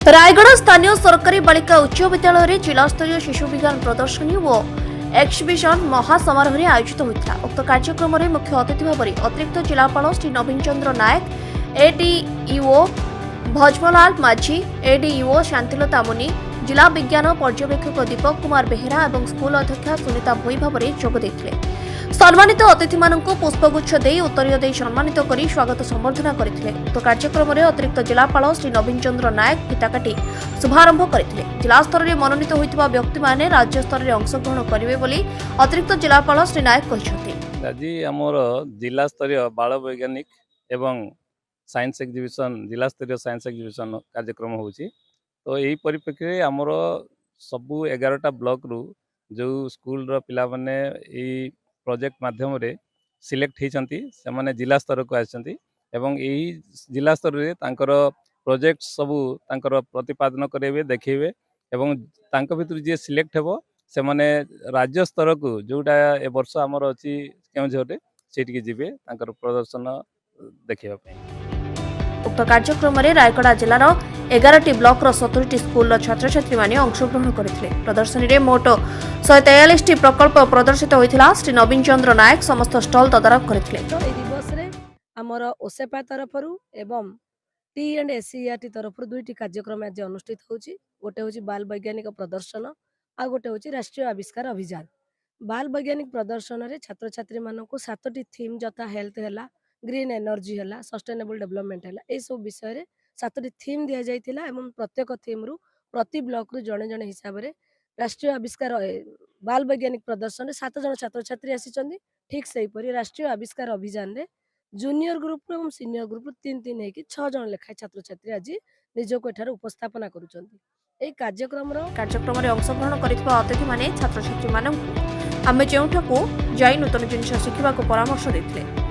रायगढ़ स्थानीय सरकारी बालिका उच्च विद्यालय जिला स्तरीय शिशु विज्ञान प्रदर्शनी और एक्सहिबिशन महासमारोह आयोजित होता। उक्त कार्यक्रम में मुख्य अतिथि भाव अतिरिक्त जिलापाल श्री नवीन चंद्र नायक, एडीईओ भजमलाल माझी, एडीईओ शांतिलता मुनि, जिला विज्ञान पर्यवेक्षक दीपक कुमार बेहेरा और स्कूल अध्यक्षा सुनीता भोई भाव जोगदे। सम्मानित अतिथि मानक पुष्पगुच्छ दे उत्तरीय दे सम्मानित करी स्वागत संबर्धना करथिले। उक्त कार्यक्रम में अतिरिक्त जिलापाल श्री नवीन चंद्र नायक फिता काटी शुभारंभ करथिले। जिला स्तर में मनोनीत होइतिबा व्यक्ति माने राज्य स्तर में अंशग्रहण करिवे बोली अतिरिक्त जिलापाल श्री नायक कहिसथि। आज आमर जिला स्तरीय बाल वैज्ञानिक एवं साइंस एक्जिबिशन जिला स्तरीय साइंस एक्जिबिशन कार्यक्रम होउची। तो यही परिप्रेक्षी आमर सबू 11टा ब्लॉक रु जो स्कूल रो पिला माने ई प्रोजेक्ट माध्यम रे सिलेक्ट होती से माने जिला स्तर को आछंती एवं यही जिला स्तर रे तांकर प्रोजेक्ट सबू तांकर प्रतिपादन करेबे देखिबे एवं तांक भितर जे सिलेक्ट हेबो से माने राज्य स्तर को जोटा ए वर्ष हमर अछि केउझरे सेठी जिबे तांकर प्रदर्शन देखिबा पई। उक्त कार्यक्रम में रायगढ़ जिलार 11टी ब्लॉक 70टी स्कूल छात्र छात्री माने अंशग्रहण करथिले। प्रदर्शनी रे मोट 143टी प्रकल्प प्रदर्शित होइथिला। श्री नवीन चंद्र नायक समस्त स्टॉल तदारख करथिले। तो ए दिवस रे हमर ओसेपा तरफरु एवं टी&एससीईआरटी तरफरु दुईटी कार्यक्रम आज अनुष्ठित होउची। गोटे होची बाल वैज्ञानिक प्रदर्शन आ गोटे होची राष्ट्रीय आविष्कार अभियान। बाल वैज्ञानिक प्रदर्शन रे छात्र छात्री मानकु 7टी थीम जता हेल्थ हैला, ग्रीन एनर्जी हैला, सस्टेनेबल डेवलपमेंट हैला, ए सब विषय रे 7टी थीम दिया जाइतिला एवं प्रत्येक थीम रु प्रति ब्लॉक रु जणे जणे हिसाब रे राष्ट्रीय आविष्कार बाल वैज्ञानिक प्रदर्शन रे 7 जण छात्र छात्री आसीचंदी। ठीक सही परी राष्ट्रीय आविष्कार अभियान रे जूनियर ग्रुप एवं सीनियर ग्रुप 3 है कि 6 जण लेखा छात्र छात्री आज निजको एठार उपस्थापना करूचंदी। ए कार्यक्रम रे अंशग्रहण करितबा अतिथि माने छात्र छात्री मानकु आमे जेउठाकू जाई नूतन जिनिस शिखिबा को परामर्श देथिले।